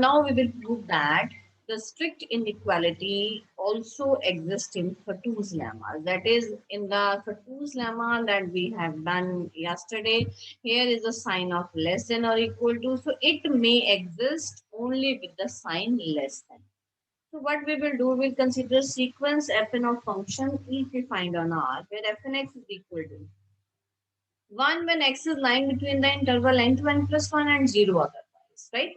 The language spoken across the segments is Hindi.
now we will prove that the strict inequality also exists in Fatou's lemma. That is, in the Fatou's lemma that we have done yesterday, here is a sign of less than or equal to. So it may exist only with the sign less than. So what we will do, we'll consider sequence fn of function if we find on R, where fnx is equal to 1 when x is lying between the interval n to n plus 1 and 0 otherwise, right?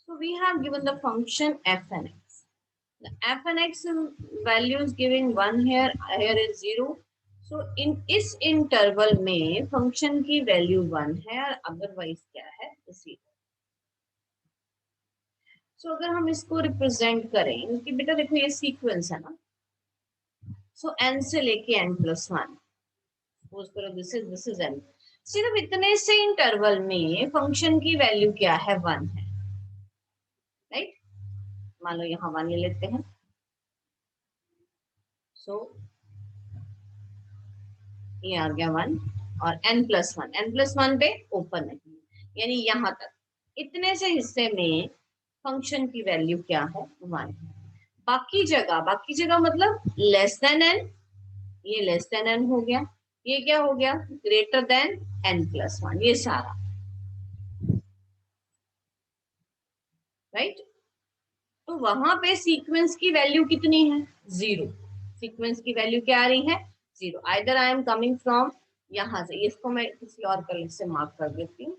So we have given the function f and x. The f and x value is giving 1 here, here is 0. So in इस interval में function की value 1 है और otherwise क्या है 0. So अगर हम इसको represent करें कि बेटा देखो ये sequence है ना. So n से लेके n plus 1. Suppose करो this is n. सिर्फ इतने से interval में function की value क्या है 1 है. Right? मान लो यहाँ 1 ले लेते हैं. So ये आ गया 1 और n+1 पे ओपन है, यानी यहाँ तक इतने से हिस्से में फंक्शन की वैल्यू क्या है 1. बाकी जगह मतलब लेस देन n, ये लेस देन n हो गया, ये क्या हो गया ग्रेटर देन n+1, ये सारा राइट. तो वहां पे सीक्वेंस की वैल्यू कितनी है 0. सीक्वेंस की वैल्यू क्या आ रही है 0. Either I am coming from यहां से, इसको मैं किसी और कलर से मार्क कर देती हूँ.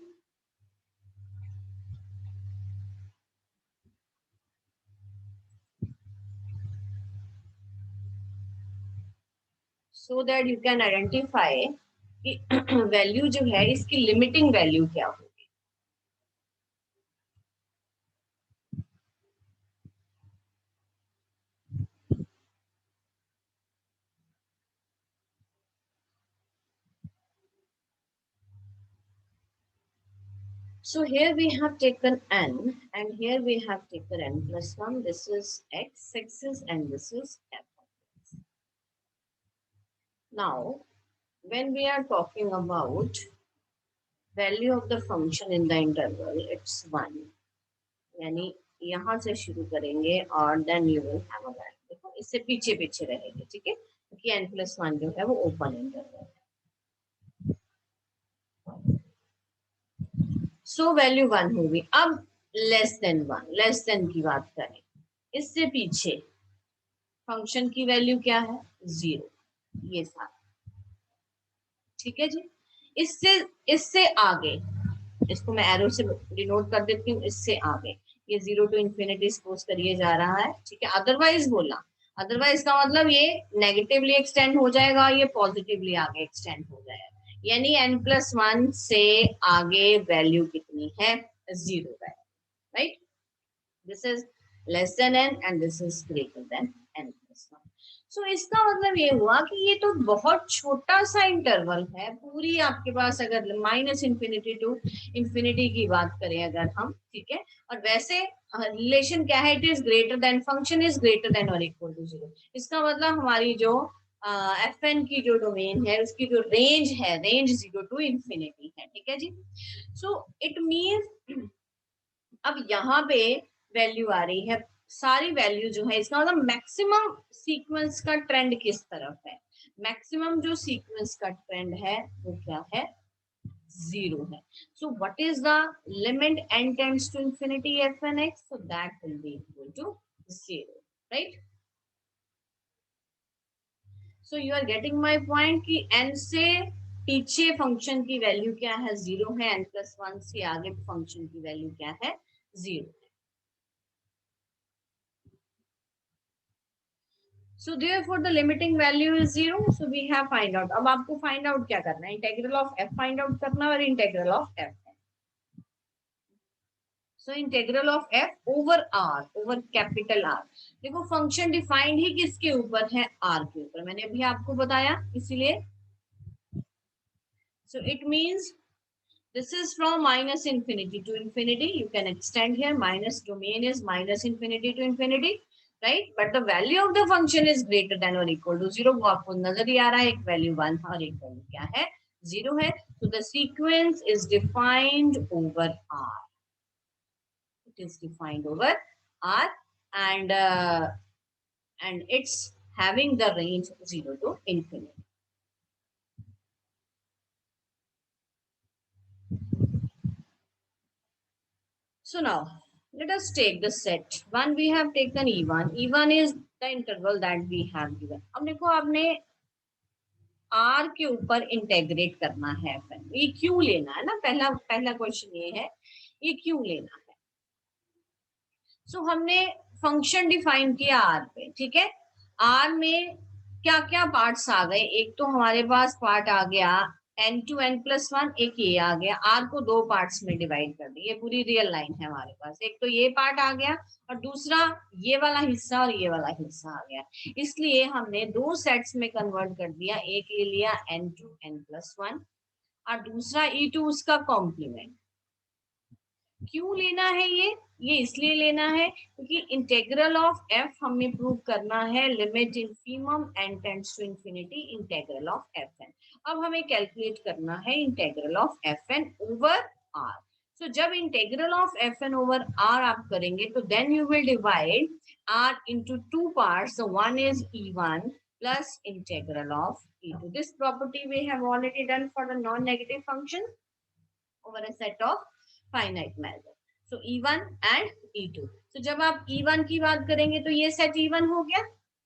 So that you can identify कि वैल्यू जो है इसकी लिमिटिंग वैल्यू क्या होगी. So here we have taken n and here we have taken n+1. This is x is and this is f. Now when we are talking about value of the function in the interval, it's 1. यानी यहाँ से शुरू करेंगे और then you will have a value. देखो इससे पीछे पीछे रहेंगे, ठीक है, क्योंकि n+1 जो है वो ओपन इंटरवल है. सो वैल्यू 1 होगी. अब लेस देन 1, लेस देन की बात करें, इससे पीछे फंक्शन की वैल्यू क्या है 0, ये सारा, ठीक है जी. इससे आगे, इसको मैं एरो से डिनोट कर देती हूँ, इससे आगे ये 0 टू इन्फिनिटी सपोज करिए जा रहा है, ठीक है. अदरवाइज बोला, अदरवाइज का मतलब ये नेगेटिवली एक्सटेंड हो जाएगा, ये पॉजिटिवली आगे एक्सटेंड हो जाएगा. यानी n+1 से आगे वैल्यू कितनी है 0 है, right. This is less than n and this is greater than n+1. सो इसका मतलब ये हुआ कि ये तो बहुत छोटा सा इंटरवल है. पूरी आपके पास अगर -∞ टू इंफिनिटी की बात करें अगर हम, ठीक है, और वैसे रिलेशन क्या है, it is greater than, function is greater than और इक्वल टू 0. इसका मतलब हमारी जो एफ एन की जो डोमेन है उसकी जो रेंज है, रेंज 0 टू इंफिनिटी है, ठीक है जी. सो इट मीन्स अब यहाँ पे वैल्यू आ रही है, सारी वैल्यू जो है, इसका मतलब मैक्सिमम सीक्वेंस का ट्रेंड किस तरफ है. मैक्सिमम जो सीक्वेंस का ट्रेंड है वो क्या है 0 है. So what is the limit n tends to infinity f and x, so that will be equal to 0, right. So you are getting my point कि n से पीछे फंक्शन की वैल्यू क्या है 0 है, n+1 से आगे फंक्शन की वैल्यू क्या है 0. So therefore the limiting value is 0. So we have find out. अब आपको find out क्या करना है, integral of f find out करना और integral of f. So integral of f over r, over capital R. देखो function defined ही किसके ऊपर है, r के ऊपर. मैंने अभी आपको बताया, इसीलिए. So it means this is from -∞ to infinity. You can extend here. Minus domain is -∞ to infinity, right? But the value of the function is greater than or equal to 0. वो आपको नजर ही आ रहा है, एक वैल्यू 1 और एक वैल्यू क्या है जीरो है, तो the sequence is defined over R, it is defined over R, and and it's having the range 0 to infinity. So now let us take the set 1. We have taken E1. E1 is the interval that we have given. अब देखो आपने R के ऊपर इंटेग्रेट करना है FN. ये क्यों लेना है ना, पहला पहला क्वेश्चन ये है, ये क्यों लेना है. सो हमने फंक्शन डिफाइन किया R पे, ठीक है. R में क्या क्या पार्ट्स आ गए, एक तो हमारे पास पार्ट आ गया n to n plus one, एक ये आ गया. R को दो पार्ट्स में डिवाइड कर दी, ये पूरी रियल लाइन है हमारे पास. एक तो ये पार्ट आ गया और दूसरा ये वाला हिस्सा और ये वाला हिस्सा आ गया. इसलिए हमने दो सेट्स में कन्वर्ट कर दिया, एक ले लिया n to n plus one और दूसरा e2 उसका कॉम्प्लीमेंट. क्यों लेना है ये इसलिए लेना है क्योंकि इंटेग्रल ऑफ f हमें प्रूव करना है limit infimum and tends to infinity integral of fn. अब हमें कैलकुलेट करना है integral of fn over r. So जब integral of fn over r आप करेंगे तो then you will divide r into two parts. One is e1 plus integral of e2. This property we have already done for the non-negative function over a set of finite measure. So E1 and E2. So जब आप E1 की बात करेंगे तो ये सेट E1 हो गया,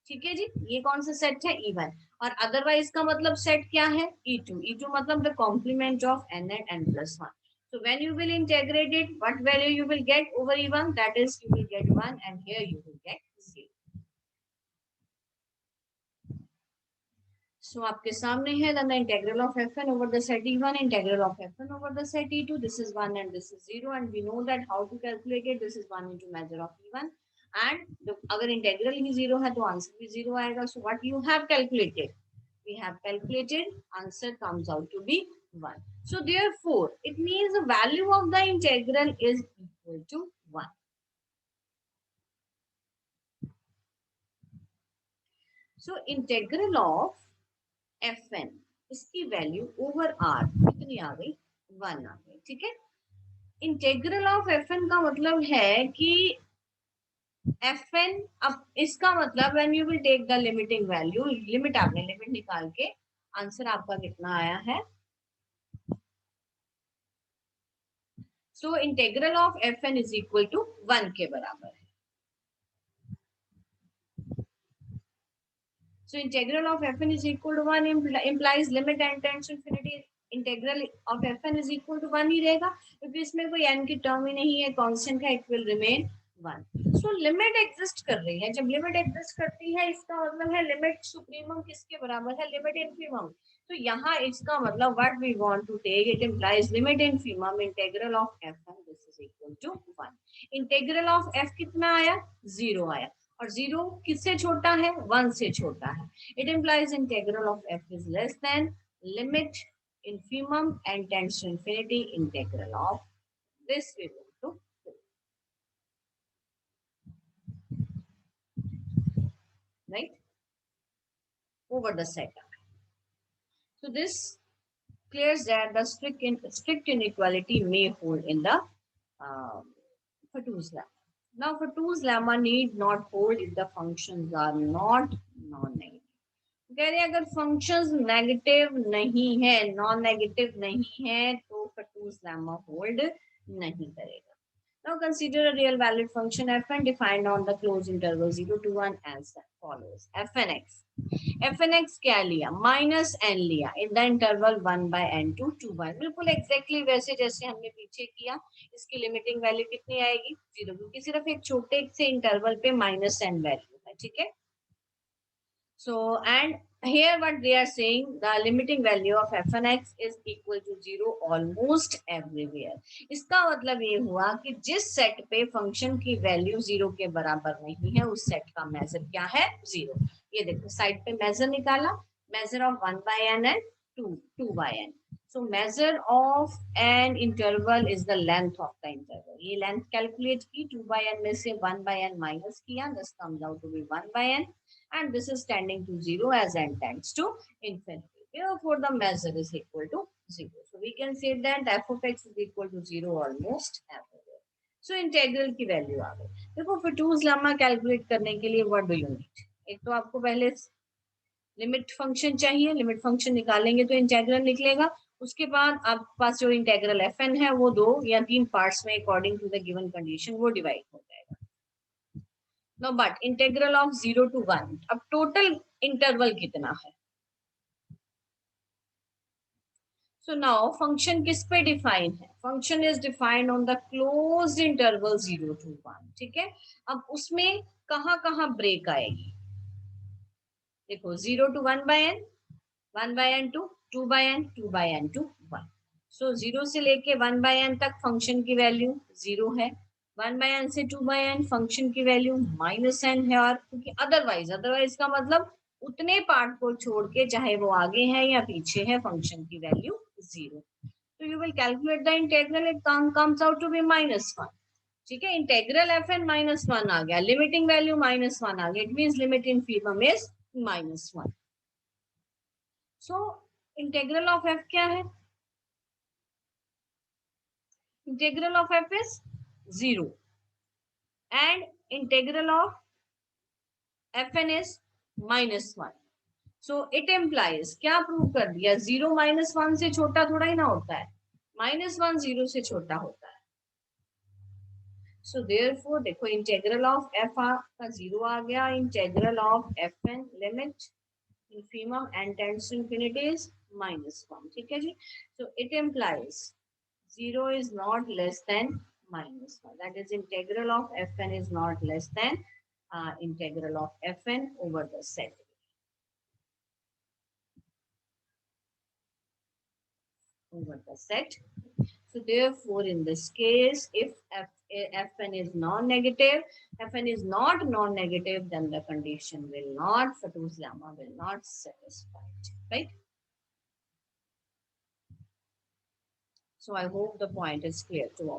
ठीक है जी. ये कौन सा सेट है, E1. और अदरवाइज का मतलब सेट क्या है, E2. E2 मतलब the complement of n and n plus 1. So when you will integrate it, what value you will get over E1? That is, you will get 1 and here you will get 0. So आपके सामने है the integral of fn over the set e1, integral of fn over the set e2. This is 1 and this is 0 and we know that how to calculate it. This is 1 into measure of e1 and अगर integral ही 0 है तो आंसर भी 0 आएगा. So what you have calculated? We have calculated, answer comes out to be 1. So therefore it means the value of the integral is equal to 1. So integral of fn इसकी वैल्यू ओवर r कितनी आ गई, 1 आ गई, ठीक है. इंटेग्रल ऑफ fn का मतलब है कि fn, अब इसका मतलब when you will take the limiting value, limit आपने लिमिट निकाल के आंसर आपका कितना आया है. So integral of fn is equal to 1 के बराबर है. So integral of fn is equal to 1 implies limit and tends to infinity. Integral of fn is equal to 1 ही रहेगा क्योंकि इसमें कोई n की टर्म ही नहीं है, कांस्टेंट है, it will remain 1. So limit exist कर रही है. जब लिमिट एग्जिस्ट करती है इसका मतलब है लिमिट सुप्रीमम किसके बराबर है, लिमिट इनफिमम. तो यहाँ इसका मतलब what we want to take, it implies limit infimum integral of fn this is equal to 1. Integral of f कितना आया, 0 आया और 0 किससे छोटा है, 1 से छोटा है. It implies integral of f is less than limit infimum and tends to infinity integral of this we want to right over the set. So this clears that the strict inequality may hold in the Fatou's lemma. Now Fatou's lemma need not hold if the functions are not non-negative. कह रहे अगर फंक्शंस नेगेटिव नहीं है, नॉन नेगेटिव नहीं है तो Fatou's lemma होल्ड नहीं करेगा. Now consider a real valued function fn defined on the closed interval 0 to 1 as follows. fnx. fnx क्या लिया, माइनस n लिया in the interval 1 by n to 2 by. बिल्कुल एग्जैक्टली वैसे जैसे हमने पीछे किया. इसकी लिमिटिंग वैल्यू कितनी आएगी, 0, क्योंकि सिर्फ एक छोटे से इंटरवल पे माइनस n वैल्यू है, ठीक है. So and here what they are saying, the limiting value of fnx is equal to 0 almost everywhere. इसका मतलब ये हुआ कि जिस सेट पे फंक्शन की वैल्यू 0 के बराबर नहीं है उस सेट का मेजर क्या है, 0. ये देखो साइड पे मेजर निकाला, measure of 1 by n and 2 by n. So measure of an interval is the length of the interval. ये length calculate की, 2 by n में से 1 by n minus किया, this comes out to be 1 by n and this is tending to 0 as n tends to infinity. Therefore, the measure is equal to 0. So we can say that f of x is equal to 0 almost everywhere. So integral की वैल्यू आ गई. देखो फटूज लेम्मा कैलकुलेट करने के लिए व्हाट डू यू नीड? एक तो आपको पहले लिमिट फंक्शन चाहिए. लिमिट फंक्शन निकालेंगे तो इंटेग्रल निकलेगा. उसके बाद आपके पास जो इंटेग्रल एफ एन है वो 2 या 3 पार्ट्स में according to the given condition वो डिवाइड हो जाएगा. No but integral of 0 to 1, अब टोटल इंटरवल कितना है? So now function किस पे डिफाइन है? Function is defined on the closed interval 0 to 1. ठीक है. अब उसमें कहाँ ब्रेक आएगी? देखो 0 to 1 by n, 1 by n to 2 by n, 2 by n to 1. So 0 से लेके 1 by n तक फंक्शन की वैल्यू 0 है. 1 by n से 2 by n फंक्शन की वैल्यू -n है. और क्योंकि अदरवाइज का मतलब उतने पार्ट को छोड़ के चाहे वो आगे है या पीछे है फंक्शन की वैल्यू 0. तो you will calculate the integral, it comes out to be -1. ठीक है. इंटेग्रल एफ एन -1 आ गया, लिमिटिंग वैल्यू -1 आ गया. It means limit infimum is -1. So integral of F क्या है? Integral of F is 0 and integral of F N is -1. So it implies, क्या प्रूव कर दिया? 0 -1 से छोटा थोड़ा ही ना होता है. -1 0 से छोटा होता है. सो देयरफॉर देखो इंटेग्रल ऑफ एफ का 0 आ गया. Integral of F N limit infimum and tends to infinity is -1. ठीक है जी. So it implies 0 is not less than -1. That is integral of fn is not less than integral of fn over the set. Over the set. So therefore, in this case, if fn is non-negative, fn is not non-negative, then the condition will not, Fatou's lemma will not satisfy. Right? So I hope the point is clear to all.